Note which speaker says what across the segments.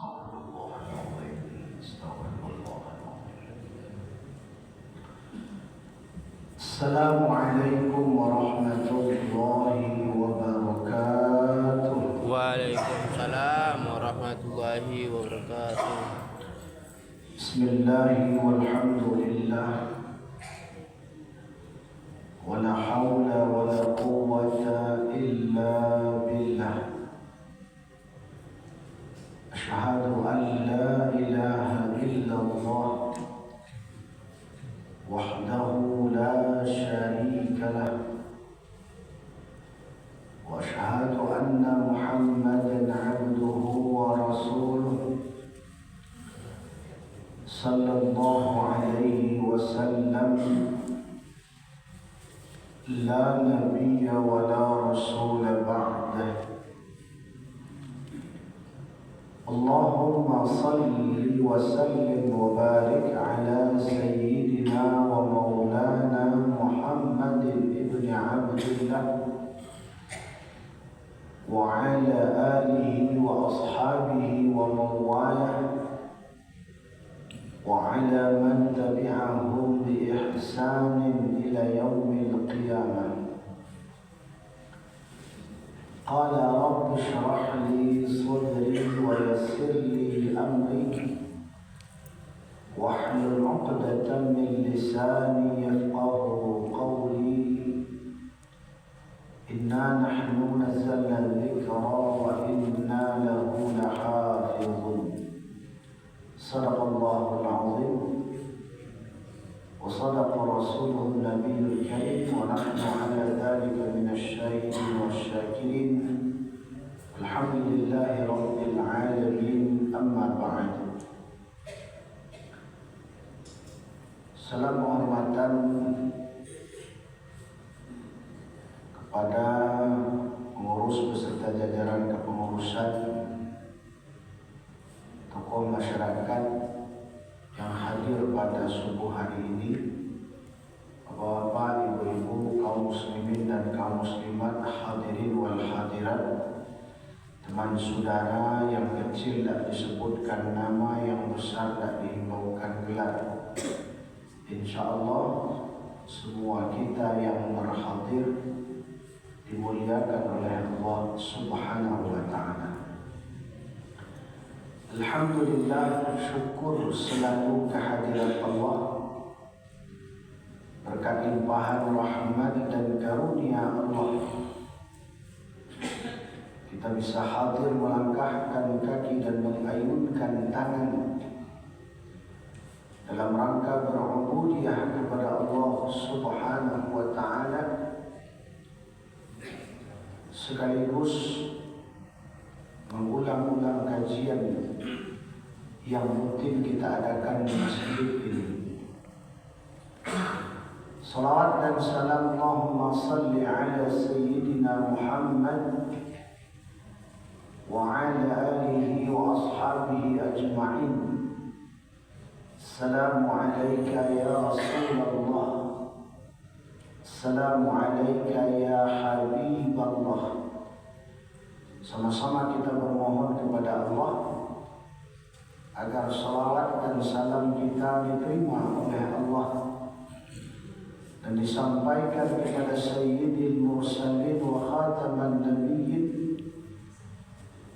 Speaker 1: استغفر الله العظيم استغفر الله العظيم. السلام عليكم ورحمة الله وبركاته.
Speaker 2: Waalaikumsalam warahmatullahi wabarakatuh.
Speaker 1: بسم الله والحمد لله ولا حول ولا قوة إلا بالله. أشهد أن لا إله إلا الله وحده لا شريك له، وأشهد أن محمدا عبده ورسوله صلى الله عليه وسلم، لا نبي ولا رسول بعده. اللهم صل وسلم وبارك على سيدنا ومولانا محمد بن عبد الله وعلى آله وأصحابه ومن والاه وعلى من تبعهم بإحسان إلى يوم القيامة. قال رب اشرح لي صدري ويسر لي أمري واحلل عقدة من لساني يفقه قولي. إنا نحن نزلنا الذكر وإنا له لحافظون. صدق الله العظيم وصدق رسوله النبي الكريم، ونحن على ذلك من الشاهدين والشاكرين. الحمد لله رب العالمين. أما بعد. Salam penghormatan kepada pengurus beserta jajaran kepengurusan, tokoh masyarakat yang hadir pada subuh hari ini, bapak-bapak, ibu-ibu, kaum muslimin dan kaum muslimat, hadirin wal hadirat, teman saudara yang kecil tak disebutkan nama, yang besar tak dihimbaukan gelar. InsyaAllah semua kita yang berhadir dimuliakan oleh Allah Subhanahu wa ta'ala. Alhamdulillah, syukur selalu kehadiran Allah. Berkat limpahan rahmat dan karunia Allah, kita bisa hadir melangkahkan kaki dan mengayunkan tangan dalam rangka berubudiyah kepada Allah Subhanahu wa ta'ala, sekaligus mengulang-ulang kajian yang rutin kita adakan di masjid ini. Salawat dan salam Allahumma salli ala Sayyidina Muhammad wa ala alihi wa ashabihi ajma'in. Assalamu alayka ya Rasulullah, assalamu alayka ya Habiballah. Sama-sama kita bermohon kepada Allah agar salawat dan salam kita diterima oleh Allah dan disampaikan kepada Sayyidil Mursalin wa Khataman Nabiyyin,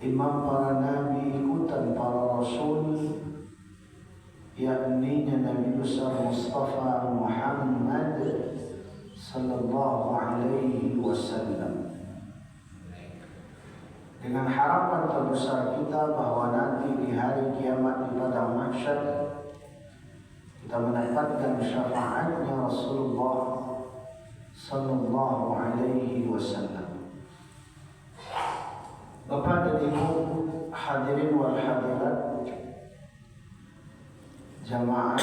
Speaker 1: imam para nabi, ikutan para rasul, yakni Nabi besar Mustafa Muhammad sallallahu alaihi wasallam. Dengan harapan terbesar kita bahwa nanti di hari kiamat di padang mahsyar kita mendapatkan syafaatnya Rasulullah sallallahu alaihi wasallam. Bapak dan Ibu hadirin wal hadirat, jamaah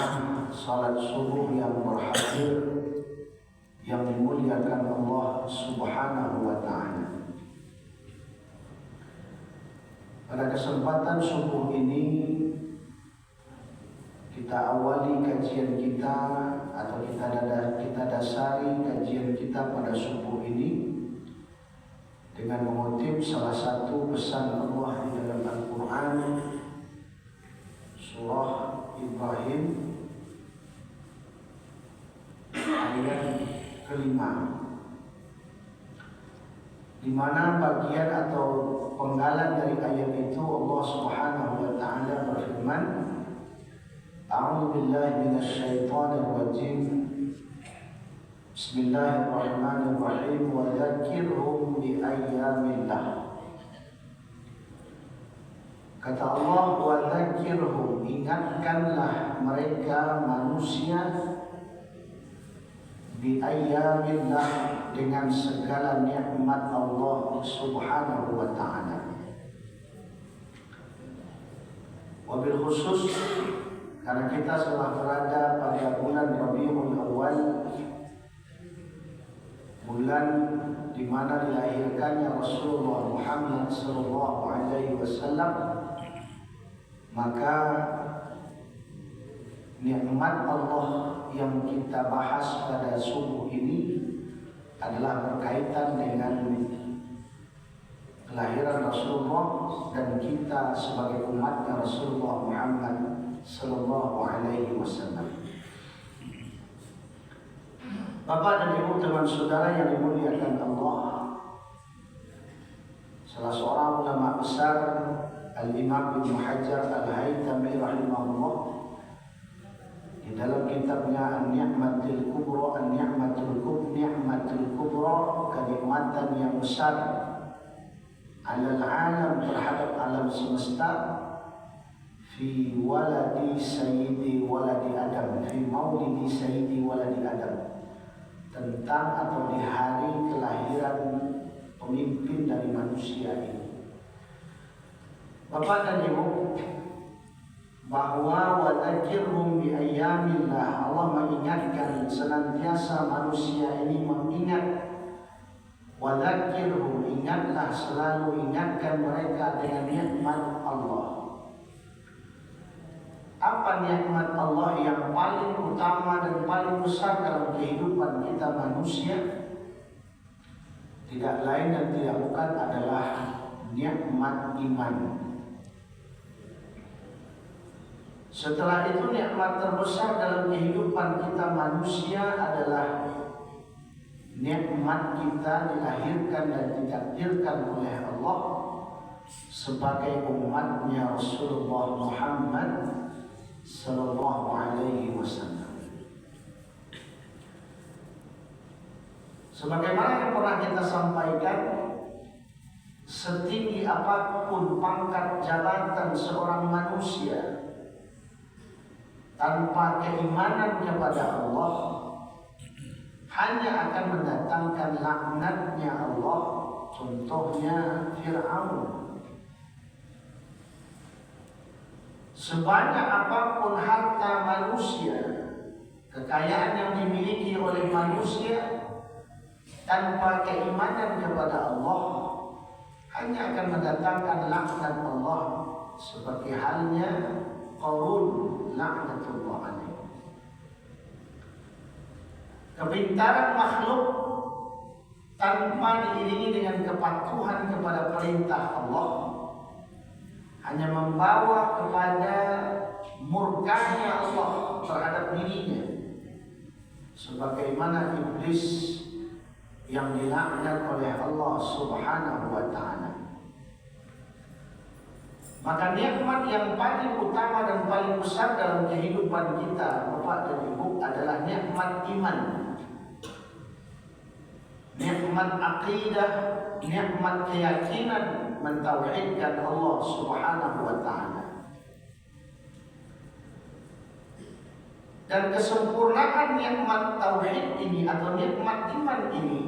Speaker 1: salat subuh yang berhadir, yang dimuliakan Allah Subhanahu wa ta'ala. Pada kesempatan subuh ini kita awali kajian kita, atau kita dasari kajian kita pada subuh ini dengan mengutip salah satu pesan Allah di dalam Al-Quran surah Ibrahim ayat kelima, di mana bagian atau penggalan dari ayat itu Allah Subhanahu wa taala berfirman, A'udzu billahi minasyaitonir rajim. Bismillahirrahmanirrahim. Wa dzakirhum bi ayyamillah. Kata Allah, wa dzakirhum, ingatkanlah mereka manusia bi ayyamillah, dengan segala nikmat Allah Subhanahu wa taala. Wabil khusus karena kita telah berada pada bulan Rabiul Awal, bulan di mana dilahirkannya Rasulullah Muhammad sallallahu alaihi wasallam, maka nikmat Allah yang kita bahas pada subuh ini adalah berkaitan dengan kelahiran Rasulullah dan kita sebagai umatnya Rasulullah Muhammad sallallahu alaihi wasallam. Bapak dan Ibu, teman saudara yang dimuliakan Allah, salah seorang ulama besar Al-Imam Ibnu Hajar Al-Haytami rahimahullah, di dalam kitabnya An-Ni'matul Kubra, Ni'matul Kubra, kenikmatan yang besar alal alam, terhadap alam semesta, fi waladi sayyidi waladi Adam, fi maulidi sayyidi waladi Adam, tentang atau di hari kelahiran pemimpin dari manusia ini. Bapak dan Ibu, bahwa wa dzakirhum bi ayyamillah, Allah mengingatkan senantiasa manusia ini mengingat. Wa dzakirhum, ingatlah, selalu ingatkan mereka dengan nikmat Allah. Apa nikmat Allah yang paling utama dan paling besar dalam kehidupan kita manusia? Tidak lain dan tidak bukan adalah nikmat iman. Setelah itu nikmat terbesar dalam kehidupan kita manusia adalah nikmat kita dilahirkan dan ditakdirkan oleh Allah sebagai umatnya Rasulullah Muhammad sallallahu alaihi wasallam. Sebagaimana yang pernah kita sampaikan, setinggi apapun pangkat jabatan seorang manusia, tanpa keimanan kepada Allah, hanya akan mendatangkan laknatnya Allah. Contohnya Fir'aun. Sebanyak apapun harta manusia, kekayaan yang dimiliki oleh manusia, tanpa keimanan kepada Allah, hanya akan mendatangkan laknat Allah, seperti halnya Qarun laknatullah alaihi. Kepintaran makhluk tanpa diiringi dengan kepatuhan kepada perintah Allah hanya membawa kepada murkanya Allah terhadap dirinya, sebagaimana iblis yang dilaknat oleh Allah Subhanahu wa taala. Maka nikmat yang paling utama dan paling besar dalam kehidupan kita, Bapak dan Ibu, adalah nikmat iman, nikmat akidah, nikmat keyakinan mentauhidkan Allah Subhanahu wa taala. Dan kesempurnaan nikmat tauhid ini atau nikmat iman ini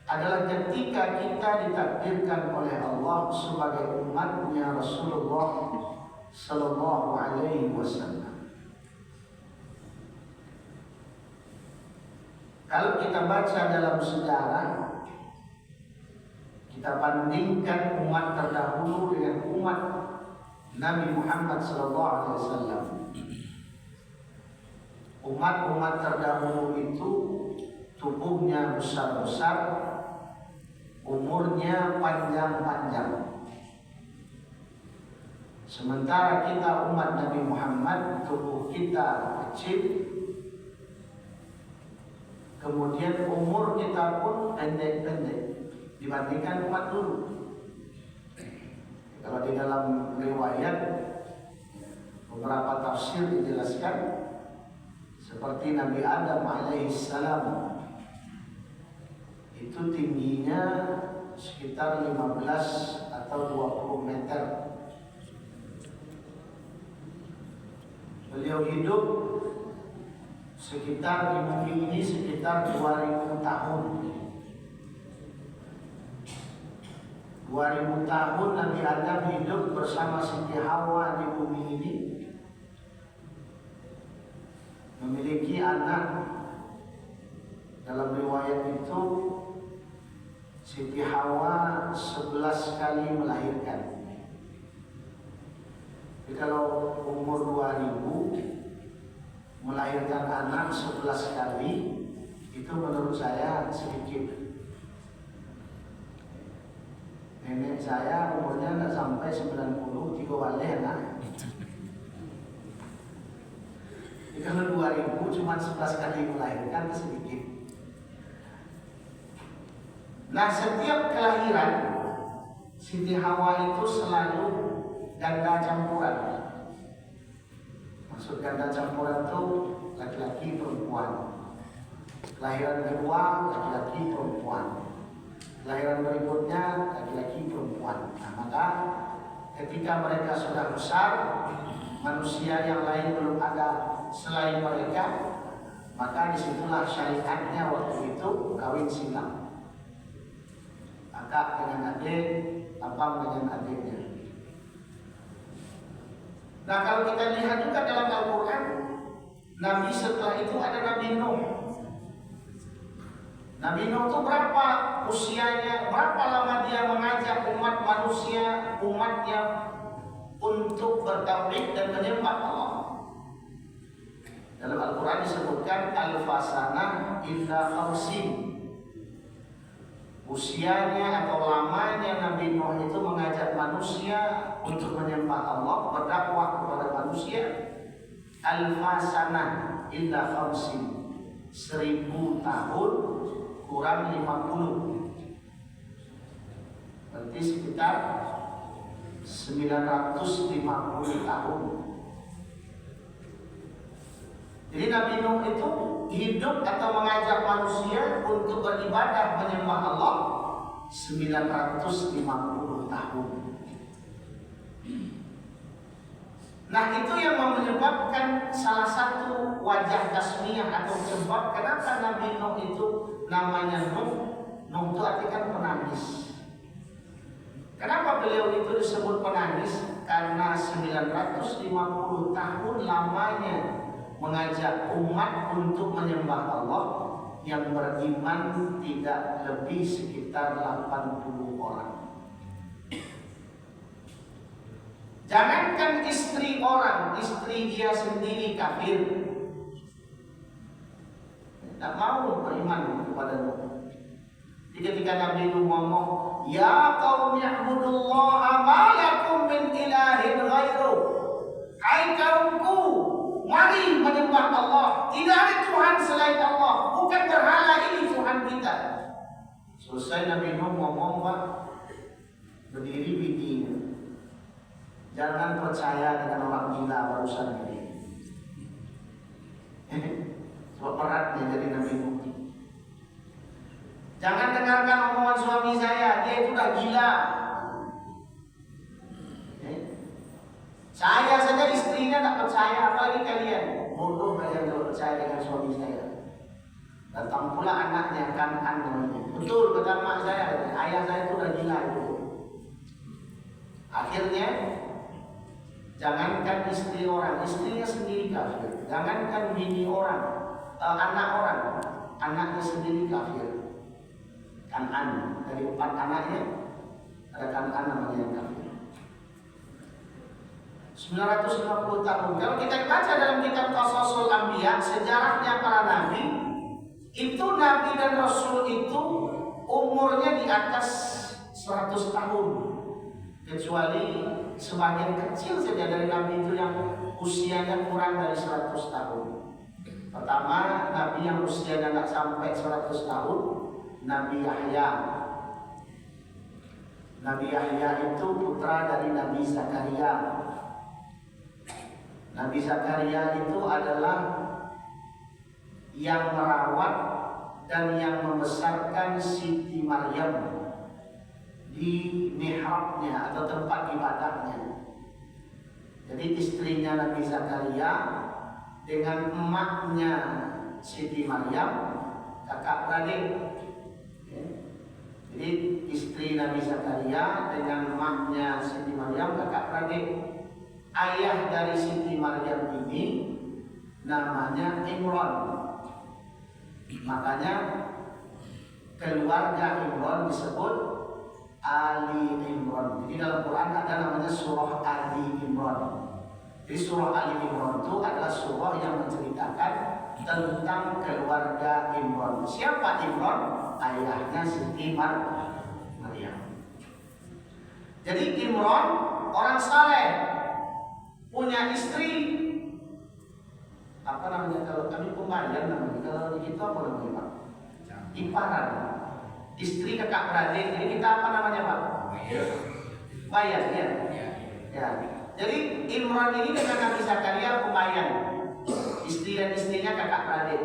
Speaker 1: adalah ketika kita ditakdirkan oleh Allah sebagai umatnya Rasulullah sallallahu alaihi wasallam. Kalau kita baca dalam sejarah, kita bandingkan umat terdahulu dengan umat Nabi Muhammad sallallahu alaihi wasallam. Umat-umat terdahulu itu tubuhnya besar-besar, umurnya panjang-panjang. Sementara kita umat Nabi Muhammad, tubuh kita kecil, kemudian umur kita pun pendek-pendek dibandingkan umat dulu. Kalau di dalam riwayat beberapa tafsir dijelaskan seperti Nabi Adam alaihissalam itu tingginya sekitar 15 atau 20 meter. Beliau hidup sekitar di bumi ini sekitar 2000 tahun. 2000 tahun Nabi Adam hidup bersama Siti Hawa di bumi ini, memiliki anak. Dalam riwayat itu Siti Hawa 11 kali melahirkan. Jadi kalau umur 2000 melahirkan anak 11 kali, itu menurut saya sedikit. Nenek saya umurnya nggak sampai 90, 3 kali anak. Jadi kalau 2000 cuma 11 kali melahirkan, itu sedikit. Nah, setiap kelahiran Siti Hawa itu selalu ganda campuran. Maksud ganda campuran itu laki-laki perempuan. Kelahiran kedua laki-laki perempuan. Kelahiran berikutnya laki-laki perempuan. Nah, maka ketika mereka sudah besar, manusia yang lain belum ada selain mereka, maka disitulah syariatnya waktu itu kawin silang. Kakak dengan adik, abang dengan adiknya. Nah, kalau kita lihat juga dalam Al-Quran, Nabi setelah itu ada Nabi Nuh. Nabi Nuh itu berapa usianya, berapa lama dia mengajak umat manusia, umatnya untuk bertauhid dan menyembah Allah. Dalam Al-Quran disebutkan al-fasanah illa khamsin. Usianya atau lamanya Nabi Nuh itu mengajak manusia untuk menyembah Allah, berdakwah kepada manusia, al-fasanah illa khamsin, 1000 tahun kurang 50, berarti sekitar 950 tahun. Jadi Nabi Nuh itu hidup atau mengajak manusia untuk beribadah menyembah Allah 950 tahun. Nah, itu yang menyebabkan salah satu wajah tasmiyah atau sebab kenapa Nabi Nuh itu namanya Nuh. Nuh itu artinya penangis. Kenapa beliau itu disebut penangis? Karena 950 tahun lamanya mengajak umat untuk menyembah Allah, yang beriman tidak lebih sekitar 80 orang. Jangankan istri orang, istri dia sendiri kafir, tidak mau beriman kepada Nuh. Jadi ketika Nabi Nuh ngomong, ya qaumi i'budullaha ma lakum min ilahin ghairu, hai kaumku, mari menyembah Allah. Tidak ada Tuhan selain Allah. Bukan berhala ini Tuhan kita. Selesai Nabi Nuh ngomong, Pak, berdiri bidinya. Jangan percaya dengan orang gila barusan ini. Sebab beratnya jadi Nabi Nuh. Jangan dengarkan omongan suami saya, dia itu udah gila. Saya saja istrinya tak percaya, apalagi kalian. Bodoh kalian kalau percaya dengan suami saya. Datang pula anaknya, Kan'an namanya. Betul kata mak saya, ayah saya itu udah gila itu. Akhirnya, jangankan istri orang, istrinya sendiri kafir. Jangankan bini orang, anak orang, anaknya sendiri kafir. Kan'an, dari 4 anaknya ada Kan'an namanya yang kafir. 950 tahun. Kalau kita baca dalam kitab Qasasul Anbiya, sejarahnya para nabi, itu nabi dan rasul itu umurnya di atas 100 tahun, kecuali sebagian kecil saja dari nabi itu yang usianya kurang dari 100 tahun. Pertama, nabi yang usianya nggak sampai 100 tahun, Nabi Yahya. Nabi Yahya itu putra dari Nabi Zakaria. Nabi Zakaria itu adalah yang merawat dan yang membesarkan Siti Maryam di mihrabnya atau tempat ibadahnya. Jadi istrinya Nabi Zakaria dengan emaknya Siti Maryam kakak beradik. Jadi istri Nabi Zakaria dengan emaknya Siti Maryam kakak beradik. Ayah dari Siti Maryam ini namanya Imran. Makanya keluarga Imran disebut Ali Imran. Jadi dalam Quran ada namanya surah Ali Imran. Jadi surah Ali Imran itu adalah surah yang menceritakan tentang keluarga Imran. Siapa Imran? Ayahnya Siti Maryam. Jadi Imran orang saleh, punya istri apa namanya, kalau kami pembayan namanya, kalau di kita apa namanya Pak? Iparan. Istri kakak beradik. Jadi kita apa namanya Pak? Bayan ya. Ya. Jadi Imran ini dengan Nabi Zakaria pembayan. Istri dan istrinya kakak beradik.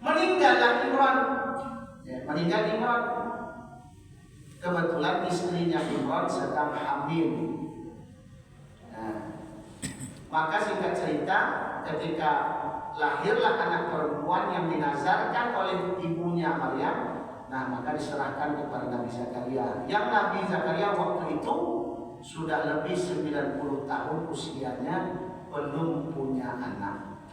Speaker 1: Meninggallah Imran. Ya, meninggal Imran. Kebetulan istrinya Imran sedang hamil. Maka singkat cerita, ketika lahirlah anak perempuan yang dinazarkan oleh ibunya Maryam, nah maka diserahkan kepada Nabi Zakaria. Yang Nabi Zakaria waktu itu sudah lebih 90 tahun usianya, belum punya anak.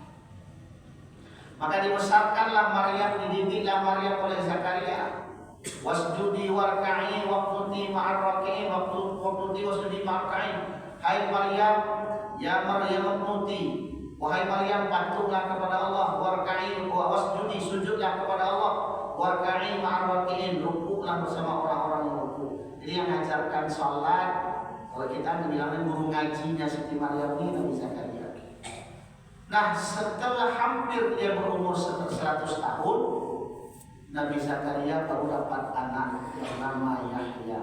Speaker 1: Maka dibesarkanlah Maryam, dididiklah Maryam oleh Zakaria. Wasjudi warka'i waqtuti ma'ar raki'in waqtuti wasjudi ma'ar raki'in. Hai Maryam, ya Maryam qunuti, wahai Maryam patuhlah kepada Allah, warka'i wasjudi, sujudlah kepada Allah, warka'i ma'ar raki'in, rukuklah bersama orang-orang yang rukuk. Jadi yang mengajarkan salat, kalau kita bilangnya guru ngajinya Siti Maryam ini Nabi Zakaria. Nah, setelah hampir dia berumur 100 tahun, Nabi Zakaria baru dapat anak bernama Yahya.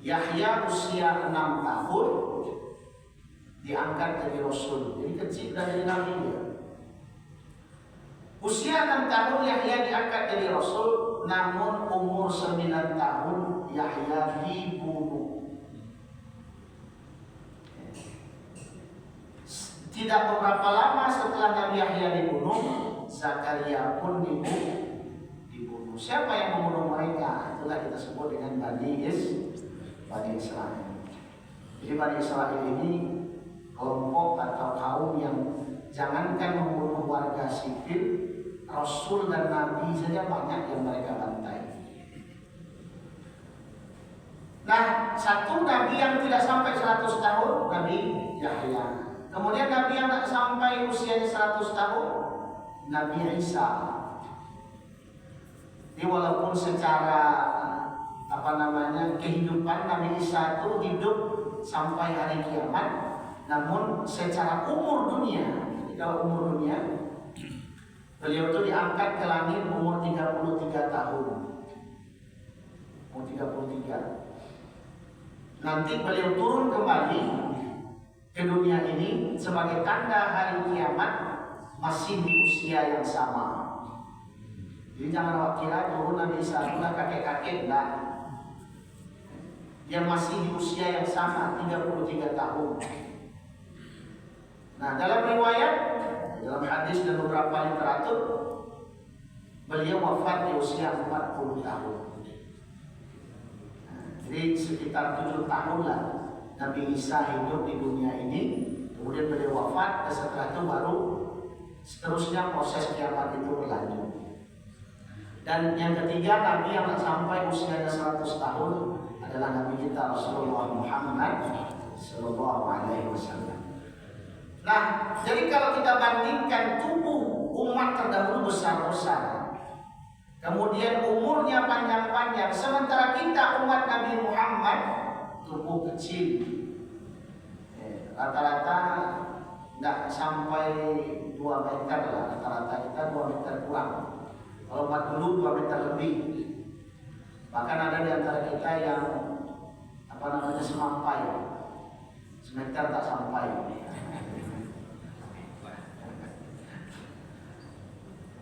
Speaker 1: Yahya usia 6 tahun diangkat jadi Rasul. Jadi kecil dari Nabi dia. Usia 6 tahun Yahya diangkat jadi Rasul, namun umur 9 tahun Yahya dibunuh. Tidak beberapa lama setelah Nabi Yahya dibunuh, Zakaria pun dibunuh. Siapa yang membunuh mereka? Itulah kita sebut dengan Bani Israel. Jadi Bani Israel ini kelompok atau kaum yang jangankan membunuh warga sipil, Rasul dan Nabi saja banyak yang mereka bantai. Nah, satu Nabi yang tidak sampai 100 tahun, Nabi Yahya. Kemudian Nabi yang tak sampai usianya 100 tahun, Nabi Isa. Jadi walaupun secara kehidupan Nabi Isa itu hidup sampai hari kiamat, namun secara umur dunia, kalau umur dunia, beliau itu diangkat ke langit umur 33 tahun. Umur 33. Nanti beliau turun kembali ke dunia ini sebagai tanda hari kiamat, masih di usia yang sama. Jadi jangan kira turun Nabi Isa sudah kakek-kakek, enggak. Dia masih di usia yang sama, 33 tahun. Nah, dalam riwayat, dalam hadis dan beberapa literatur, beliau wafat di usia 40 tahun. Nah, jadi sekitar 7 tahun lah Nabi Isa hidup di dunia ini. Kemudian beliau wafat, dan setelah itu baru seterusnya proses kiamat itu berlanjut. Dan yang ketiga, Nabi yang sampai usianya 100 tahun adalah Nabi kita Rasulullah Muhammad Sallallahu Alaihi Wasallam. Nah, jadi kalau kita bandingkan tubuh umat terdahulu besar-besar, kemudian umurnya panjang-panjang, sementara kita umat Nabi Muhammad tubuh kecil. Rata-rata nggak sampai 2 meter lah, rata-rata kita 2 meter kurang. Kalau umat dulu 2 meter lebih. Bahkan ada di antara kita yang semampai, semeter tak sampai.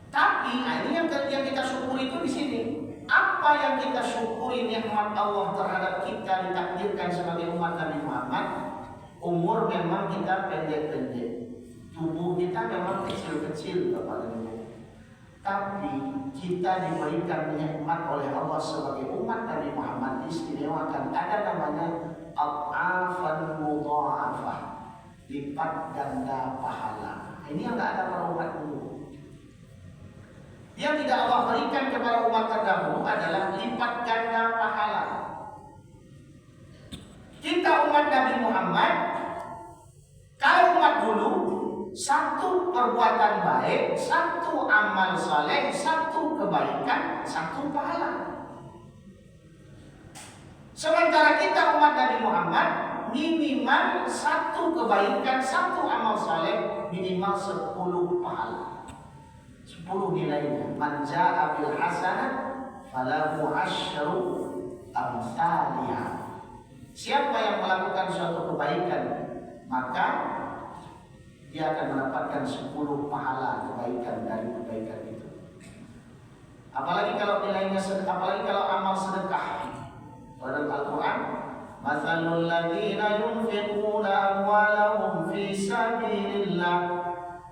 Speaker 1: Tapi ini yang kita syukuri itu di sini. Apa yang kita syukuri nikmat Allah terhadap kita ditakdirkan sebagai umat Nabi Muhammad. Umur memang kita pendek-pendek, tubuh kita memang kecil-kecil Bapak dan Ibu. Tapi kita diberikan nikmat oleh Allah sebagai umat Nabi Muhammad, diistimewakan. Ada namanya ad'afan mudha'afah, lipat ganda pahala. Ini yang tidak ada pada umat dulu. Yang tidak Allah berikan kepada umat terdahulu adalah lipat ganda pahala. Kita umat Nabi Muhammad, kalau umat dulu, satu perbuatan baik, satu amal saleh, satu kebaikan, satu pahala. Sementara kita umat Nabi Muhammad, minimal satu kebaikan, satu amal saleh, minimal 10 pahala. 10 nilainya. Man jaa bil hasanah falahu asyru amsalihah. Siapa yang melakukan suatu kebaikan, maka dia akan mendapatkan 10 pahala kebaikan dari kebaikan itu. Apalagi kalau nilainya, apalagi kalau amal sedekah. Dalam Al-Quran, mathalul ladzina yunfiquna amwalahum fi sabilillah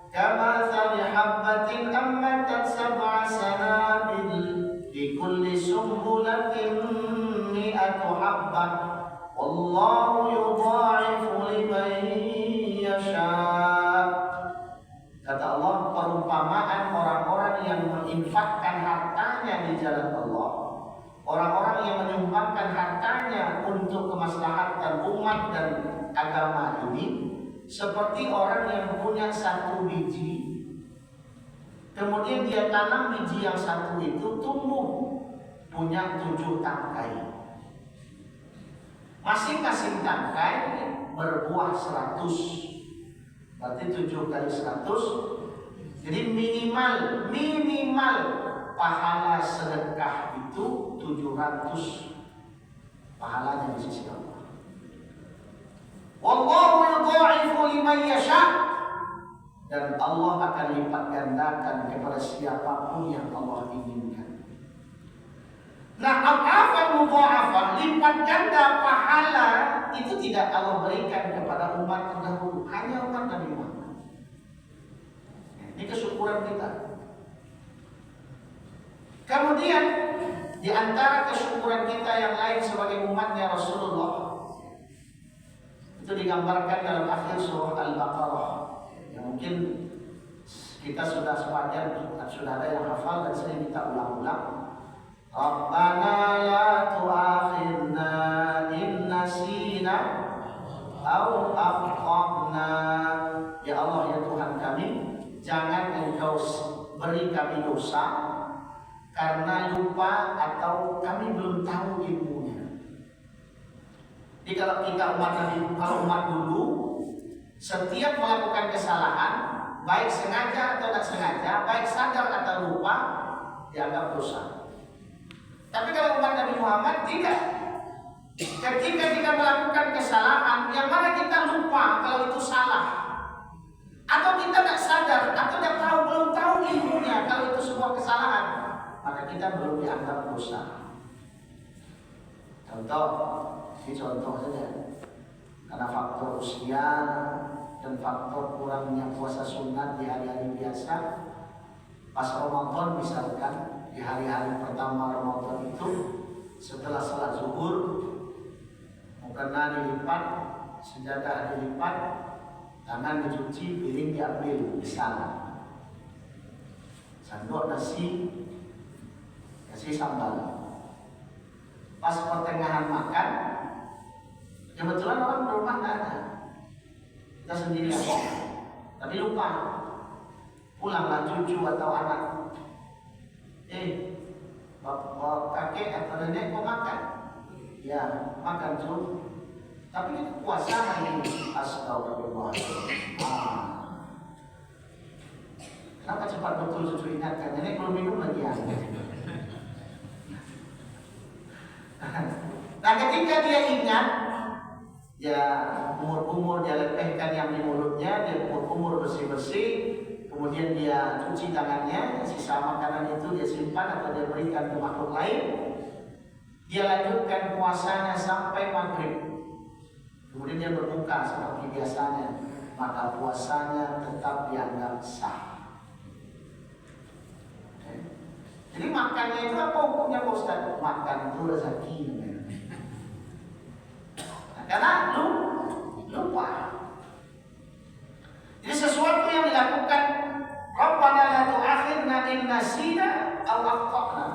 Speaker 1: kamathali habbatin ammatat sab'a sanabil fi kulli sumbulatin mi'atu habbah wallahu yudha'ifu liman yasha. Kata Allah, perumpamaan orang-orang yang menginfakkan hartanya di jalan Allah, orang-orang yang menyumbangkan hartanya untuk kemaslahatan umat dan agama ini, seperti orang yang punya 1 biji, kemudian dia tanam biji yang 1 itu tumbuh, punya 7 tangkai. Masing-masing tangkai berbuah 100. Berarti 7 kali 100. Jadi minimal pahala sedekah itu 700 pahalanya di sisi Allah. Wallahu yudha'ifu liman yasha. Dan Allah akan lipat gandakan kepada siapapun yang Allah inginkan. Nah, ad'afan mudha'afah, lipat ganda pahala itu tidak Allah berikan kepada umat terdahulu, hanya umat Nabi Muhammad. Ini kesyukuran kita. Kemudian di antara kesyukuran kita yang lain sebagai umatnya Rasulullah, itu digambarkan dalam akhir surah Al-Baqarah. Yang mungkin kita sudah sebagian sudah ada yang hafal dan sering kita ulang-ulang. Rabbana la tu'akhidna in nasina aw akhtana. Ya Allah, ya Tuhan kami, jangan Engkau beri kami dosa karena lupa atau kami belum tahu ilmunya. Jadi kalau kita umat dulu, setiap melakukan kesalahan, baik sengaja atau tidak sengaja, baik sadar atau lupa, dianggap dosa. Tapi kalau umat Nabi Muhammad tidak. Ketika kita melakukan kesalahan, yang mana kita lupa kalau itu salah, atau kita tidak sadar, atau tidak tahu, belum tahu ilmunya kalau itu sebuah kesalahan, maka kita belum dianggap dosa. Ini contoh saja. Karena faktor usia dan faktor kurangnya puasa sunat di hari-hari biasa, pas Ramadan misalkan, di hari-hari pertama Ramadan itu, setelah salat zuhur, mukena dilipat, sejadah dilipat, tangan dicuci, piring diambil di sana, sendok nasi, kasih sambal. Pas pertengahan makan, kebetulan orang di rumah nggak ada, kita sendirian, tapi lupa, pulanglah cucu atau anak. Bapak kakek atau nenek mau makan? Ya, makan cu. Tapi itu puasa hari ini. Astagfirullah. Kenapa cepat betul cucu ingatkan? Ini belum minum lagi ya. Nah ketika dia ingat, ya umur dia lepehkan yang di mulutnya, dia umur bersih-bersih, kemudian dia cuci tangannya, sisa makanan itu dia simpan atau dia berikan ke makhluk lain. Dia lanjutkan puasanya sampai maghrib. Kemudian dia berbuka seperti biasanya, maka puasanya tetap dianggap sah. Jadi makannya itu apa hukumnya Pak Ustaz? Makan itu rezeki. Karena lupa. Jadi sesuatu yang dilakukan, Rabbana la tu'akhidna in nasina aw akhtana.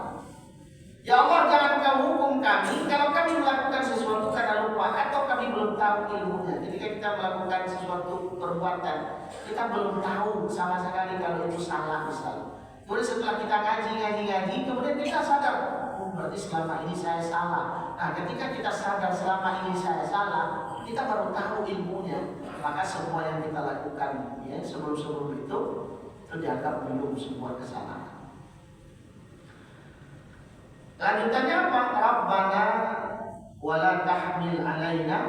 Speaker 1: Ya Allah, jangan kau hukum kami kalau kami melakukan sesuatu karena lupa atau kami belum tahu ilmunya. Jadi kita melakukan sesuatu perbuatan, kita belum tahu sama sekali kalau itu salah misalnya. Kemudian setelah kita ngaji, kemudian kita sadar, oh berarti selama ini saya salah. Nah ketika kita sadar selama ini saya salah, kita baru tahu ilmunya. Maka semua yang kita lakukan ya, sebelum itu dianggap belum sebuah kesalahan. Lanjutannya apa? Rabbana wala tahmil alaina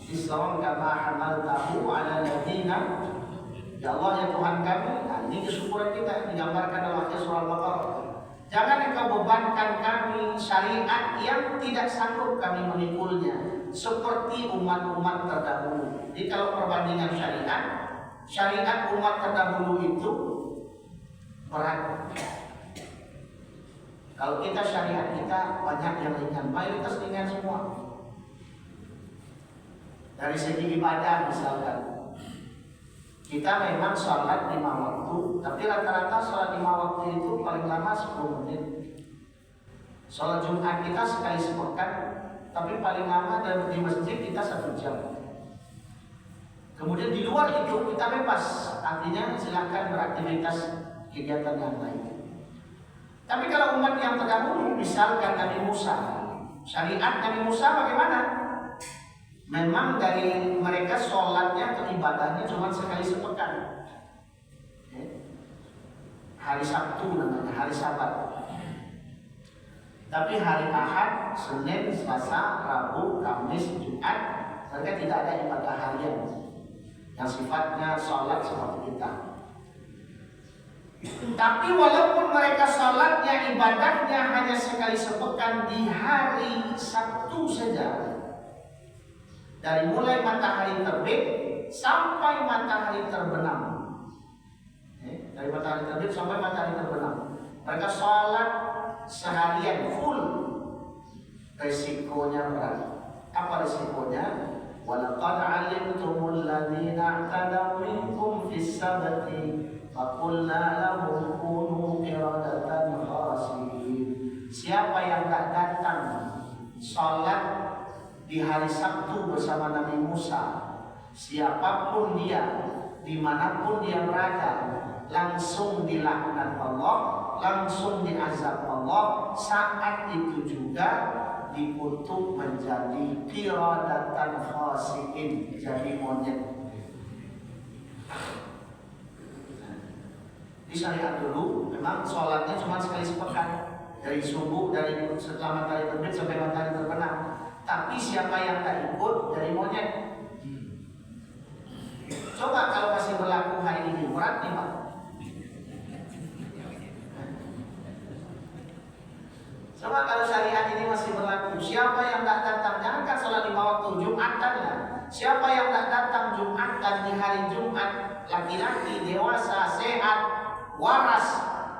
Speaker 1: isran kama hamaltahu ala ladina. Ya Allah ya Tuhan kami, nah ini kesyukuran kita digambarkan dalam ayat surah Al-Baqarah. Jangan engkau bebankan kami syariat yang tidak sanggup kami memikulnya, seperti umat-umat terdahulu. Jadi kalau perbandingan syariat umat terdahulu itu berat. Kalau kita syariat kita banyak yang ringan, mayoritas ringan semua. Dari segi ibadah misalkan, kita memang sholat 5 waktu, tapi rata-rata sholat 5 waktu itu paling lama 10 menit. Sholat Jumat kita sekali sepekan, tapi paling lama di masjid kita 1 jam. Kemudian di luar itu kita bebas, artinya silakan beraktivitas kegiatan yang lain. Tapi kalau umat yang terdahulu, misalkan Nabi Musa, syariat Nabi Musa bagaimana? Memang dari mereka sholatnya atau ibadahnya cuma sekali sepekan. Hari Sabtu namanya, hari Sabat. Tapi hari Ahad, Senin, Selasa, Rabu, Kamis, Jumat, mereka tidak ada ibadah harian yang sifatnya sholat seperti kita. Tapi walaupun mereka sholatnya, ibadahnya hanya sekali sepekan di hari Sabtu saja, dari mulai matahari terbit sampai matahari terbenam, dari matahari terbit sampai matahari terbenam, mereka sholat seharian full. Resikonya berat. Apa resikonya? Walaqad alimtumul ladzina i'tadaw minkum fis sabti faqulna lahum kunu qiradatan khasiin. Siapa yang tak datang sholat di hari Sabtu bersama Nabi Musa, siapapun dia, dimanapun dia berada, langsung dilaknat Allah, langsung diazab Allah. Saat itu juga dikutuk menjadi qiradatan khasiin, jadi monyet. Di syariat dulu memang sholatnya cuma sekali sepekan, dari subuh, dari setelah matahari terbit sampai matahari terbenam. Tapi siapa yang tak ikut dari monyet. Coba kalau masih berlaku hari ini, berat nih Pak. Coba kalau syariat ini masih berlaku, siapa yang tak datang, jangankan sholat 5 waktu, Jumatan lah. Siapa yang tak datang Jumatan di hari Jumat, laki-laki, dewasa, sehat, waras,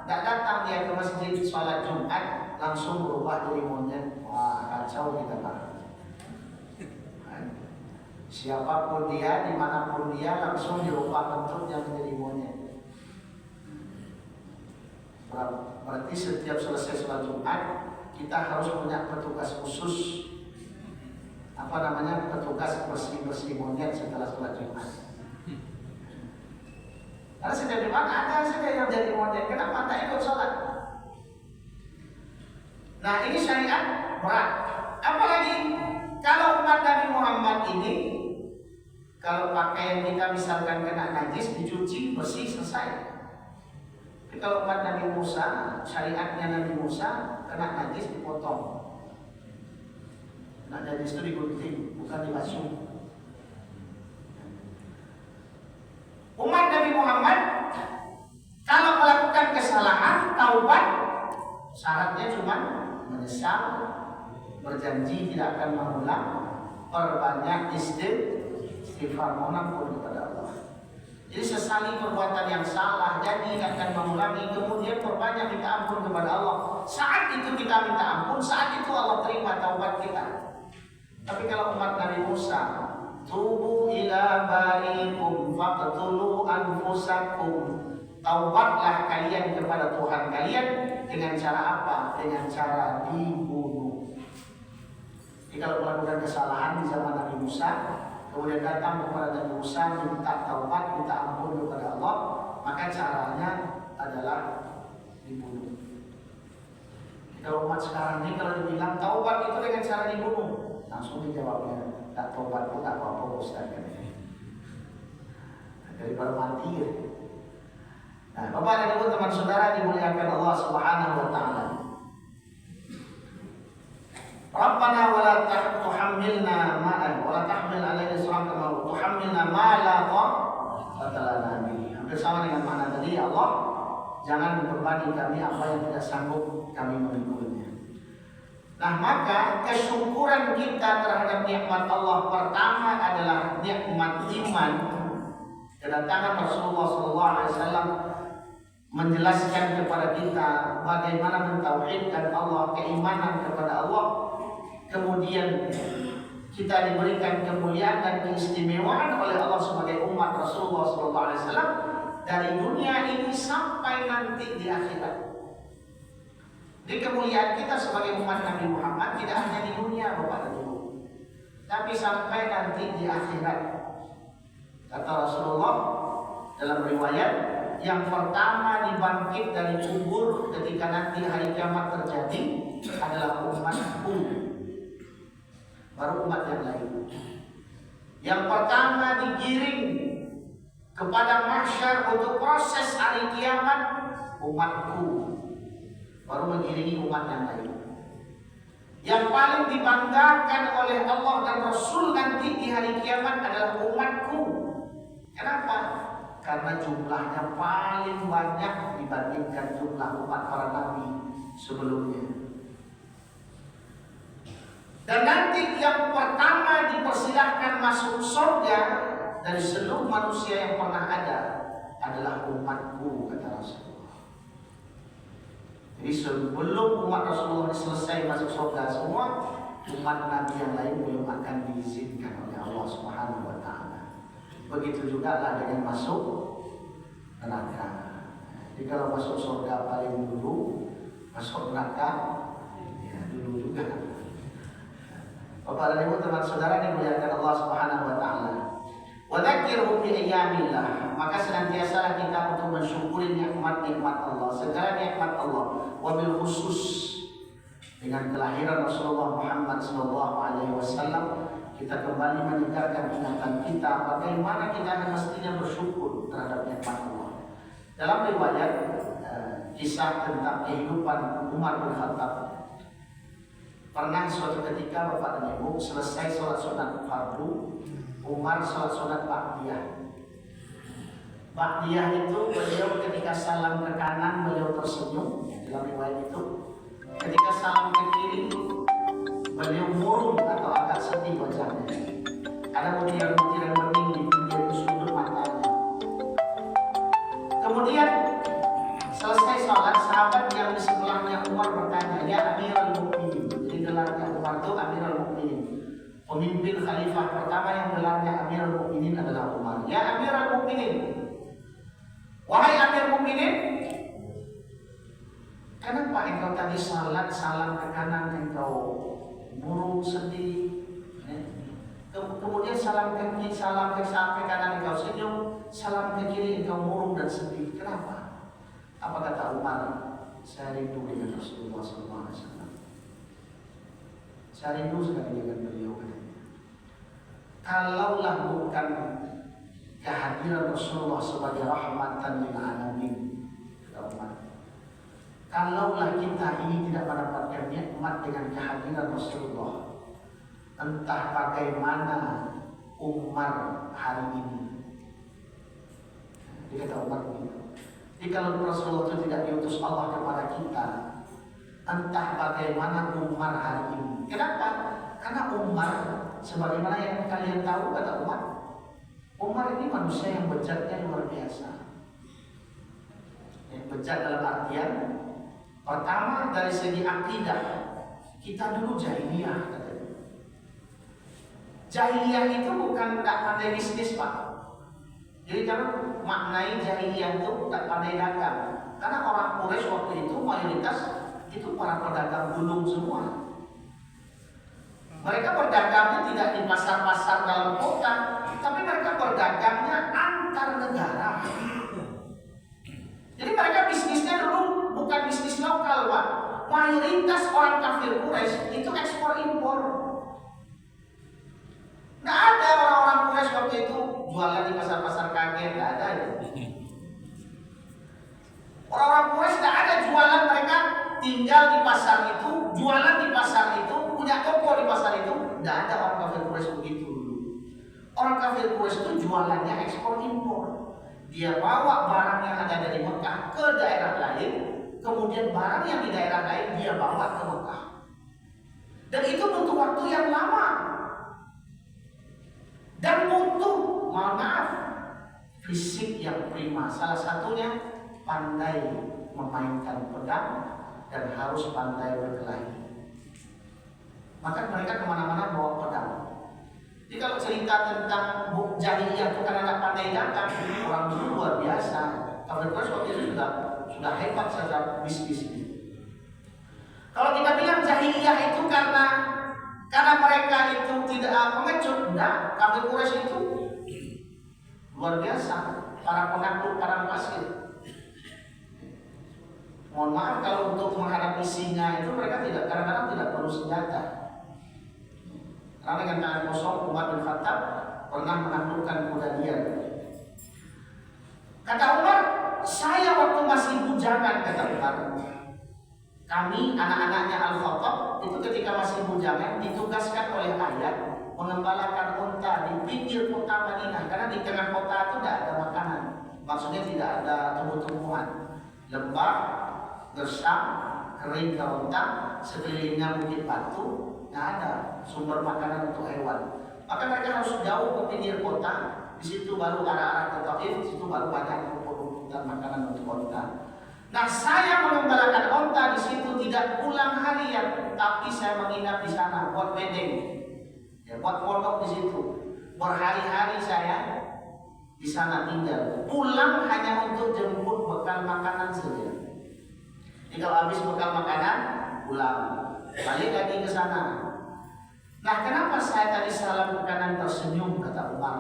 Speaker 1: tak datang dia ke masjid sholat Jumat, langsung berubah jadi monyet. Wah, kacau kita Pak. Siapapun dia, dimanapun dia, langsung dirubah bentuknya menjadi monyet. Berarti setiap selesai sholat Jumat, kita harus punya petugas khusus, petugas bersih-bersih monyet setelah sholat Jumat. Karena setiap Jumat ada saja yang jadi monyet, kenapa tak ikut sholat? Nah ini syariat berat. Apalagi kalau umat Nabi Muhammad ini, kalau pakaian kita misalkan kena najis, dicuci, bersih, selesai. Tapi kalau umat Nabi Musa, syariatnya Nabi Musa, kena najis dipotong. Kena najis itu digunting, bukan dibasuh. Umat Nabi Muhammad kalau melakukan kesalahan, taubat, syaratnya cuma menyesal, berjanji tidak akan mengulang, perbanyak istighfar, mohon ampun kepada Allah. Jadi sesali perbuatan yang salah, jadi akan mengulangi, kemudian perbanyak minta ampun kepada Allah. Saat itu kita minta ampun, saat itu Allah terima taubat kita. Tapi kalau umat Nabi Musa, tubu ila barikum faqtulu anfusakum, taubatlah kalian kepada Tuhan kalian dengan cara apa? Dengan cara dibunuh. Jadi kalau melakukan kesalahan di zaman Nabi Musa, kemudian datang kepada Nabi Musa minta taubat, minta ampun kepada Allah, maka caranya adalah dibunuh. Kalau umat sekarang ini kalau dibilang taubat itu dengan cara dibunuh, langsung dijawabnya, tak taubat pun tak apa-apa Ustaz. Daripada mati ya. Nah, Bapak dan Ibu teman saudara dimuliakan Allah Subhanahu wa taala. Rabbana wa la tuhammilna wa la tahmil alaina isran kama tuhammilna ma la taqata lana bihi. Hampir sama dengan makna tadi, Allah jangan membebani kami apa yang tidak sanggup kami memikulnya. Nah, maka kesyukuran kita terhadap nikmat Allah pertama adalah nikmat iman. Kedatangan Rasulullah SAW menjelaskan kepada kita bagaimana mentauhidkan Allah, keimanan kepada Allah. Kemudian kita diberikan kemuliaan dan keistimewaan oleh Allah sebagai umat Rasulullah SAW dari dunia ini sampai nanti di akhirat. Di kemuliaan kita sebagai umat Nabi Muhammad tidak hanya di dunia Bapak dan Ibu, tapi sampai nanti di akhirat. Kata Rasulullah dalam riwayat, yang pertama dibangkit dari kubur ketika nanti hari kiamat terjadi adalah umatku, baru umat yang lain. Yang pertama digiring kepada mahsyar untuk proses hari kiamat, umatku, baru mengiringi umat yang lain. Yang paling dibanggakan oleh Allah dan Rasul nanti di hari kiamat adalah umatku. Kenapa? Karena jumlahnya paling banyak dibandingkan jumlah umat para nabi sebelumnya. Dan nanti yang pertama dipersilahkan masuk surga dari seluruh manusia yang pernah ada adalah umatku, kata Rasulullah. Jadi sebelum umat Rasulullah selesai masuk surga semua, umat nabi yang lain belum akan diizinkan oleh Allah Subhanahu wa taala. Begitu juga lah dengan masuk neraka. Jadi kalau masuk surga paling dulu, masuk neraka ya dulu juga. Bapak dan Ibu teman saudara dimuliakan Allah Subhanahu wa taala. Wa dzakirhum bi ayyamillah. Maka senantiasalah kita untuk mensyukuri nikmat-nikmat Allah, segala nikmat Allah. Wa bil khusus dengan kelahiran Rasulullah Muhammad SAW, kita kembali meningkatkan ingatan kita bagaimana kita mestinya bersyukur terhadap nikmat Allah. Dalam riwayat kisah tentang kehidupan Umar bin Khattab, pernah suatu ketika Bapak dan Ibu selesai sholat sunat fardu, Umar sholat sunat ba'diyah. Ba'diyah itu beliau ketika salam ke kanan beliau tersenyum, dalam riwayat itu. Ketika salam ke kiri beliau murung atau agak sedih wajahnya. Ada butiran-butiran bening di pinggir sudut matanya. Kemudian selesai sholat, sahabat yang di sebelahnya Umar bertanya, ya Amirul Mukminin. Jadi gelarnya Umar itu Amirul Mukminin. Pemimpin khalifah pertama yang gelarnya Amirul Mukminin adalah Umar. Ya Amirul Mukminin, wahai Amir Mukminin, kenapa engkau tadi salat salam ke kanan engkau murung sedih, kemudian salam ke kiri, salam ke kanan engkau senyum, salam ke kiri engkau murung dan sedih. Kenapa? Apa kata Umar? Saya rindu dengan Rasulullah SAW. Saya rindu sekali dengan beliau. Kalaulah bukan kehadiran Rasulullah sebagai rahmatan lil alamin, kalaulah kita ini tidak mendapatkan nikmat dengan kehadiran Rasulullah, entah bagaimana Umar hari ini. Dia kata Umar begitu. Jadi kalau Rasulullah itu tidak diutus Allah kepada kita, entah bagaimana Umar hari ini. Kenapa? Karena Umar, sebagaimana yang kalian tahu, kata Umar ini manusia yang bejatnya luar biasa. Yang bejat dalam artian, pertama dari segi akidah, kita dulu jahiliyah. Jahiliyah itu bukan tak pandai bisnis, Pak. Jadi jangan maknai jahiliyah itu tak pandai dagang. Karena orang Quraisy waktu itu mayoritas itu para pedagang gunung semua. Mereka berdagangnya tidak di pasar-pasar dalam kota, tapi mereka berdagangnya antar negara. Jadi mereka bisnisnya dulu bukan bisnis lokal, Pak. Mayoritas orang kafir Quraisy itu ekspor impor. Nggak ada orang-orang Quraisy waktu itu jualan di pasar-pasar kaget, nggak ada ya. Orang-orang Quraisy nggak ada jualan, mereka tinggal di pasar itu, jualan di pasar itu, punya toko di pasar itu. Nggak ada orang kafir Quraisy begitu dulu. Orang kafir Quraisy itu jualannya ekspor impor. Dia bawa barang yang ada dari Mekah ke daerah lain, kemudian barang yang di daerah lain dia bawa ke Mekah. Dan itu butuh waktu yang lama. Dan butuh, mohon maaf, fisik yang prima. Salah satunya pandai memainkan pedang dan harus pandai berkelahi. Maka mereka kemana-mana bawa pedang. Jadi kalau cerita tentang jahiliyah itu karena nggak pandai dagang, orang dulu luar biasa. Kafir Quraisy waktu itu sudah hebat secara bisnis. Kalau kita bilang jahiliyah itu karena mereka itu tidak pengecut, enggak. Kafir Quraisy itu luar biasa, para penakluk padang pasir. Mohon maaf kalau untuk menghadapi singa itu mereka kadang-kadang tidak perlu senjata. Karena dengan tangan kosong Umar bin Khattab pernah menaklukkan kuda liar. Kata Umar, saya waktu masih bujangan, kata Umar, kami anak-anaknya Al-Khattab itu ketika masih bujangan ditugaskan oleh ayah mengembalakan unta di pinggir kota Madinah, karena di tengah kota itu tidak ada makanan, maksudnya tidak ada tumbuh-tumbuhan, lembah, gersang, kering kerontang, sekelilingnya bukit batu, nggak ada sumber makanan untuk hewan. Maka mereka harus jauh ke pinggir kota, di situ baru arah-arah ke Taif, di situ baru banyak rumput dan makanan untuk unta. Nah, saya mengembalakan unta di situ tidak pulang harian, tapi saya menginap di sana buat wedding, ya, buat pondok di situ. Berhari-hari saya di sana tinggal. Pulang hanya untuk jemput bekal makanan saja. Jadi kalau habis bekal makanan, pulang, balik lagi ke sana. Nah, kenapa saya tadi salam ke kanan tersenyum, kata Umar?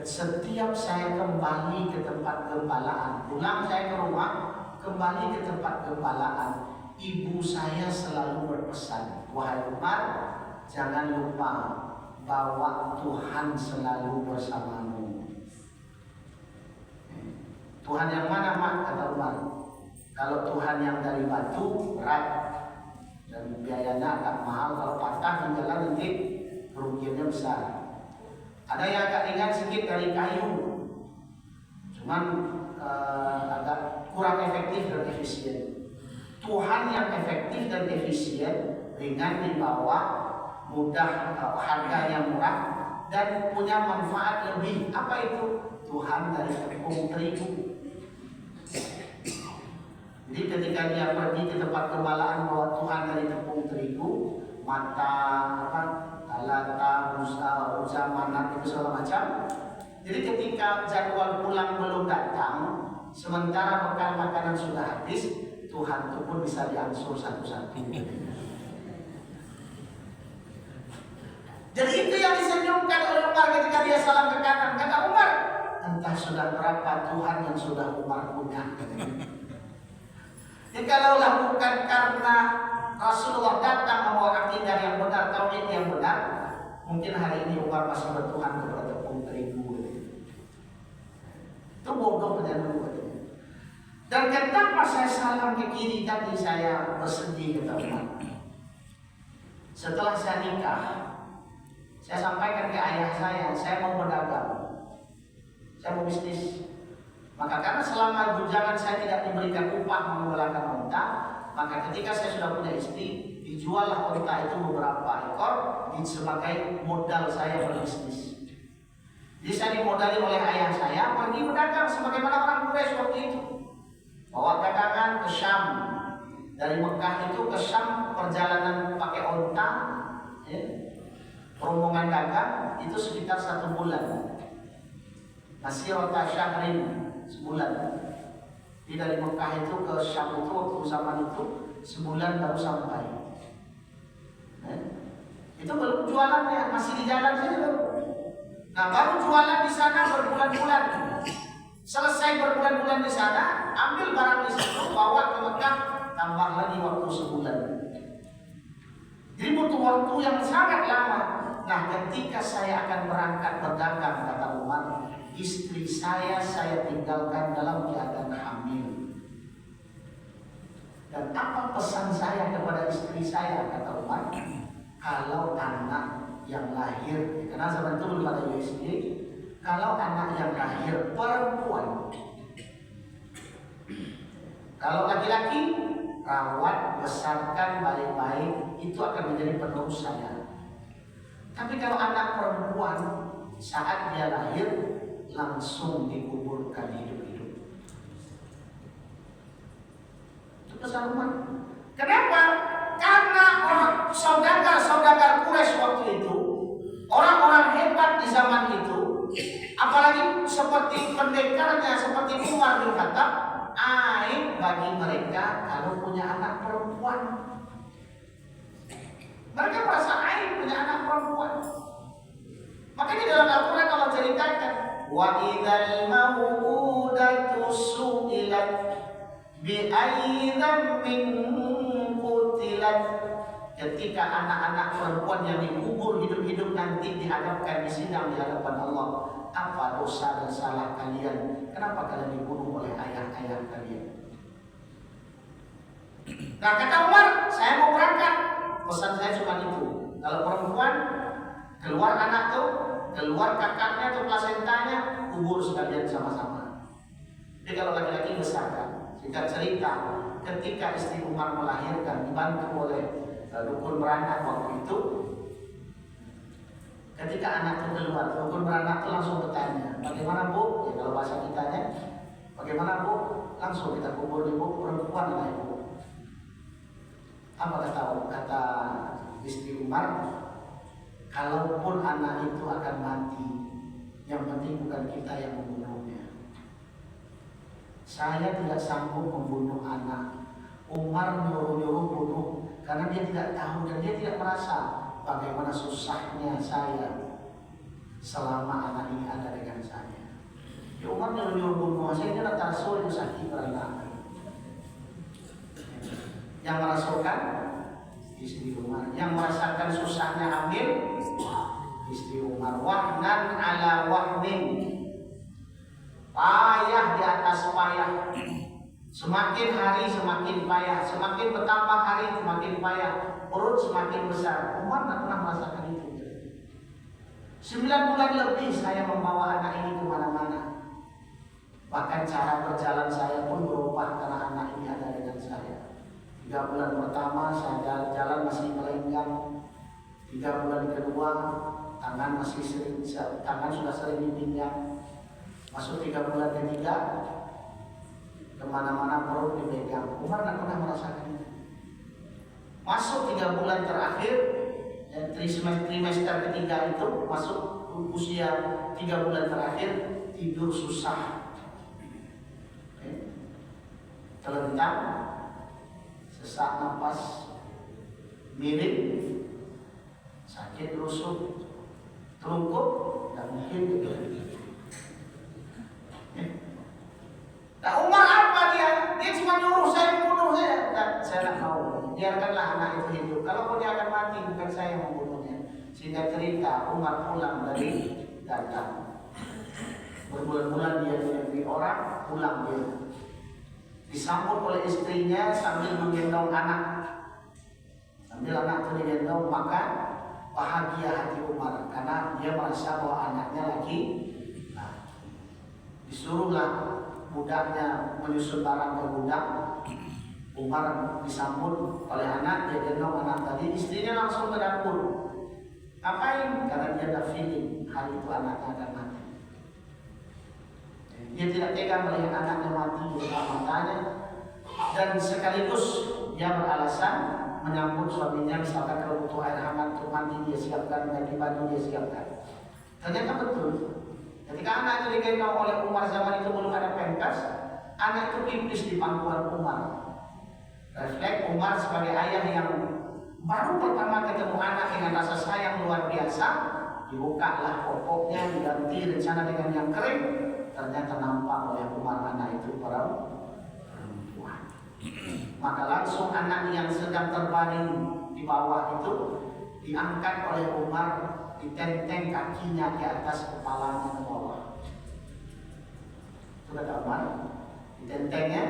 Speaker 1: Setiap saya kembali ke tempat gembalaan, pulang saya ke rumah, kembali ke tempat gembalaan, ibu saya selalu berpesan, wahai Umar, jangan lupa bahwa Tuhan selalu bersamamu. Tuhan yang mana, Mak? Kata Umar. Kalau Tuhan yang dari batu, berat dan biayanya agak mahal. Kalau patah di jalan nanti kerugiannya besar. Ada yang agak ringan sedikit dari kayu, cuman agak kurang efektif dan efisien. Tuhan yang efektif dan efisien, ringan di bawah, mudah, harganya murah, dan punya manfaat lebih. Apa itu? Tuhan dari tepung terigu. Jadi ketika dia pergi ke tempat gembalaan bahwa Tuhan dari tepung terigu, mata, lata, uza, manat, itu segala macam. Jadi ketika jadwal pulang belum datang, sementara bekal makanan sudah habis, Tuhan itu pun bisa diangsur satu-satu. Jadi itu yang disenyumkan oleh Umar ketika dia salam ke kanan. Kata Umar, entah sudah berapa Tuhan yang sudah Umar punya. Jadi kalaulah bukan karena Rasulullah datang membawa akidah yang benar, tauhid yang benar, mungkin hari ini Umar masih bertuhan kepada tepung terigu. Itu bodohnya dulu. Dan kenapa saya salam ke kiri tadi saya bersedih kata Umar. Setelah saya nikah, saya sampaikan ke ayah saya mau berdagang, saya mau bisnis. Maka karena selama bujangan saya tidak diberikan upah menggembalakan unta, maka ketika saya sudah punya istri, dijuallah unta itu beberapa ekor sebagai modal saya berbisnis. Jadi saya dimodali oleh ayah saya pergi berdagang sebagaimana orang Quraisy waktu itu. Bawa dagangan ke Syam. Dari Mekah itu ke Syam perjalanan pakai unta, ya, rombongan dagang itu sekitar 1 bulan. Masirata syahrin, sebulan. Jadi dari Mekah itu ke Syam itu waktu zaman itu sebulan baru sampai. Itu belum jualannya, masih di jalan saja baru. Nah baru jualan di sana berbulan-bulan. Selesai berbulan-bulan di sana, ambil barang di situ, bawa ke Mekah, tambah lagi waktu sebulan. Jadi butuh waktu yang sangat lama. Nah ketika saya akan berangkat berdagang, kata Umar, istri saya tinggalkan dalam keadaan hamil. Dan apa pesan saya kepada istri saya, kata Umar, kalau anak yang lahir, karena zaman itu belum ada USG, kalau anak yang lahir perempuan, kalau laki-laki, rawat, besarkan baik-baik, itu akan menjadi penerus saya. Tapi kalau anak perempuan, saat dia lahir, langsung dikuburkan hidup-hidup. Itu pesan Umar. Kenapa? Karena saudagar Quraisy waktu itu, orang-orang hebat di zaman itu, apalagi seperti pendekarnya, seperti Umar bin Khattab, aib bagi mereka kalau punya anak perempuan. Mereka merasa aib punya anak perempuan. Makanya dalam Al-Quran Allah ceritakan, wa idzal mawudatu su'ilat bi ayyi dzambin qutilat. Ketika anak-anak perempuan yang dikubur hidup-hidup nanti dihadapkan di sidang di hadapan Allah, apa dosa dan salah kalian? Kenapa kalian dibunuh oleh ayah-ayah kalian? Nah kata Umar, saya mau berangkat. Pesan saya cuma itu. Kalau perempuan keluar anak tuh, keluar kakaknya atau plasentanya, kubur sekalian sama-sama. Jadi kalau laki-laki besarkan. Singkat cerita, ketika istri Umar melahirkan dibantu oleh dukun beranak waktu itu, ketika anak itu keluar, dukun beranak itu langsung bertanya, bagaimana Bu? Ya kalau bahasa kitanya, bagaimana Bu? Langsung kita kubur di Bu, perempuan lah Ibu. Apa kata istri Umar? Kalaupun anak itu akan mati, yang penting bukan kita yang membunuhnya. Saya tidak sanggup membunuh anak. Umar nyuruh-nyuruh bunuh karena dia tidak tahu dan dia tidak merasa bagaimana susahnya saya selama anak ini ada dengan saya. Ya Umar nyuruh-nyuruh bunuh, saya tidak tahu itu sakit beranak. Yang merasakan istri Umar, yang merasakan susahnya hamil istri Umar. Wahnan ala wahnin, payah di atas payah. Semakin hari semakin payah, semakin bertambah hari semakin payah, perut semakin besar. Umar tidak pernah merasakan itu. 9 bulan lebih saya membawa anak ini kemana-mana. Bahkan cara berjalan saya pun berubah karena anak ini ada dengan saya. 3 bulan pertama saya jalan masih melenggang. 3 bulan kedua tangan sudah sering dipinjam. Masuk 3 bulan ketiga, kemana-mana perut dipegang. Umar tidak pernah merasakan itu. Masuk 3 bulan terakhir, trimester ketiga itu masuk usia 3 bulan terakhir, tidur susah, terlentang, sesak nafas, miring, sakit rusuk, terungkup, dan mungkin gitu. Nah Umar apa dia? Dia cuma nyuruh saya membunuh saya. Dan saya tidak mau. Biarkanlah anak Singkat cerita, Umar pulang dari datang. Berbulan-bulan dia ditemui orang, pulang dia. Disambut oleh istrinya sambil menggendong anak. Sambil anak itu digendong, maka bahagia hati Umar karena dia merasa bahwa anaknya lagi. Nah, disuruhlah budaknya menyusun barang ke gudang. Umar disambut oleh anak, dia gendong anak tadi. Istrinya langsung ke dapur. Ngapain? Karena dia ada feeling hari itu anaknya akan mati. Dia tidak tega melihat anaknya mati di depan matanya, dan sekaligus dia beralasan menyambut suaminya, misalkan kalau butuh air hangat untuk mandi dia siapkan, ganti baju dia siapkan. Ternyata betul. Ketika anak itu digendong oleh Umar, zaman itu belum ada pemkas, anak itu pipis di pangkuan Umar. Refleks Umar sebagai ayah yang baru pertama ketemu anak dengan rasa sayang luar biasa, dibukalah popoknya, diganti rencana dengan yang kering. Ternyata nampak oleh Umar anak itu perempuan. Maka langsung anak yang sedang terbaring di bawah itu diangkat oleh Umar, ditenteng kakinya di atas kepalanya ke bawah. Itu kata Umar, ditentengnya.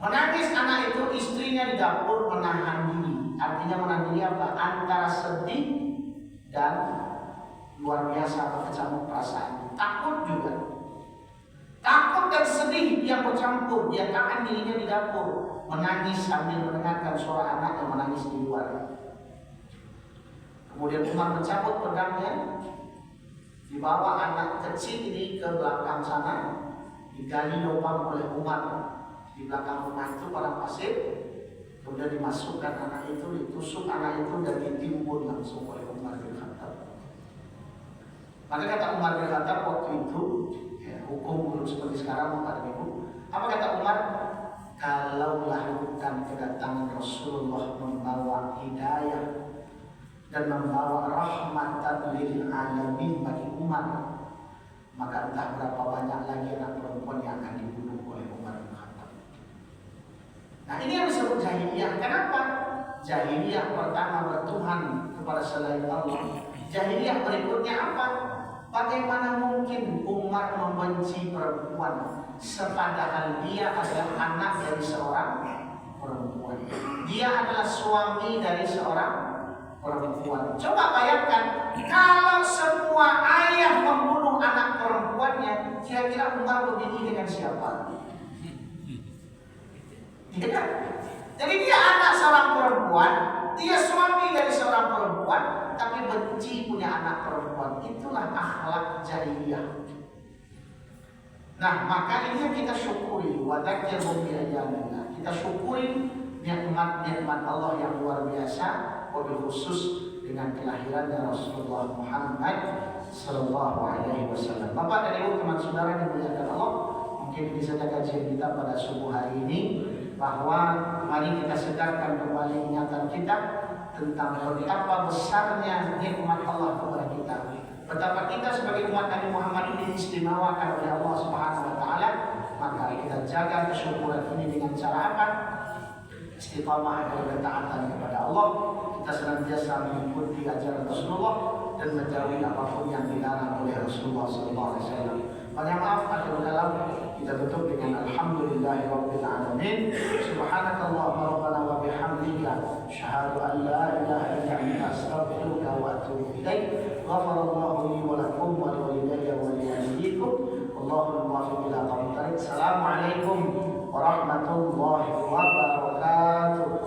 Speaker 1: Menangis anak itu, istrinya di dapur menahan diri. Artinya menahan diri apa? Antara sedih dan luar biasa bercampur perasaan. Takut juga. Takut dan sedih yang bercampur. Dia tahan dirinya di dapur, menangis sambil mendengarkan suara anak yang menangis di luar. Kemudian Umar mencabut pedangnya, dibawa anak kecil ini ke belakang sana, digali lubang oleh Umar. Di belakang rumah itu padang pasir, kemudian dimasukkan anak itu, ditusuk anak itu dan ditimbun langsung oleh Umar bin Khattab. Maka kata Umar bin Khattab waktu itu, ya, hukum belum seperti sekarang Bapak Ibu. Apa kata Umar? Kalaulah bukan kedatangan Rasulullah membawa hidayah dan membawa rahmatan lil alamin bagi umat, maka entah berapa banyak lagi anak perempuan yang akan dibunuh oleh Umar bin Khattab. Nah, ini yang disebut jahiliyah. Kenapa? Jahiliyah pertama bertuhan kepada selain Allah. Jahiliyah berikutnya apa? Bagaimana mungkin Umar membenci perempuan, sepadahal dia adalah anak dari seorang perempuan. Dia adalah suami dari seorang perempuan. Coba bayangkan, kalau semua ayah membunuh anak perempuannya, kira-kira Umar berdiri dengan siapa? Ya. Jadi dia anak seorang perempuan, dia suami dari seorang perempuan, tapi benci punya anak perempuan. Itulah akhlak jahiliyah. Nah, maka ini yang kita syukuri. Wadzakirhum bi'ayyamillah. Kita syukuri nikmat-nikmat Allah yang luar biasa, wabil khusus dengan kelahirannya Rasulullah Muhammad sallallahu alaihi wasallam. Bapak dan Ibu teman saudara yang dimuliakan Allah, mungkin ini saja kajian kita pada subuh hari ini, bahwa mari kita segarkan kembali ingatan kita tentang betapa besarnya nikmat Allah kepada kita. Betapa kita sebagai umat Nabi Muhammad ini diistimewakan oleh Allah Subhanahu wa taala. Maka kita jaga kesyukuran ini dengan cara apa? Istiqamah dalam ketaatan kepada Allah. Kita senantiasa mengikuti ajaran Rasulullah dan menjauhi apapun yang dilarang oleh Rasulullah sallallahu alaihi wasallam. Banyak maaf akhirul kalam, kita tutup dengan alhamdulillahirabbil alamin. Subhanakallahumma rabbana wa bihamdika asyhadu an la ilaha illa anta astaghfiruka wa atubu ilaik. Ghafarallahu li wa lakum wa liwalidayya wa liwalidikum. Wallahu muwaffiq ila aqwamit thariq. Assalamualaikum warahmatullahi wabarakatuh.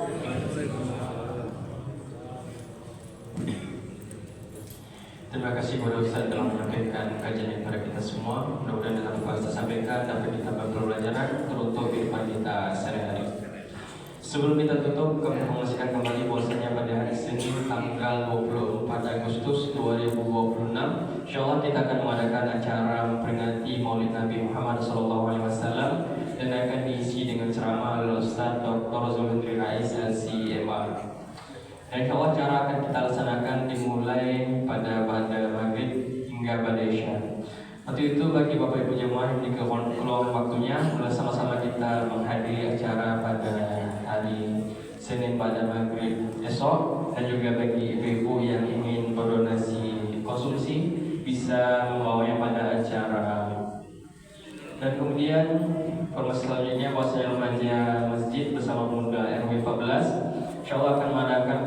Speaker 3: Terima kasih kepada Ustaz telah menyampaikan kajian kepada kita semua. Mudah-mudahan dalam apa yang saya sampaikan dapat ditambah pelajaran teruntuk kehidupan kita sehari-hari. Sebelum kita tutup, kami memastikan kembali bahwasanya pada hari Senin tanggal 24 Agustus 2026, insyaallah kita akan mengadakan acara memperingati Maulid Nabi Muhammad SAW dan akan diisi dengan ceramah oleh Ustaz Dr. Zulhudri Rais LC.MA. Insyaallah acara akan kita laksanakan dimulai pada maghrib hingga pada isya. Waktu itu bagi Bapak Ibu jemaah yang dikeluarkan waktunya, mulai sama-sama kita menghadiri acara pada hari Senin pada maghrib esok, dan juga bagi ibu-ibu yang ingin berdonasi konsumsi bisa membawanya pada acara. Dan kemudian informasi selanjutnya bahwasanya remaja masjid bersama pemuda RW 14 insyaallah akan mengadakan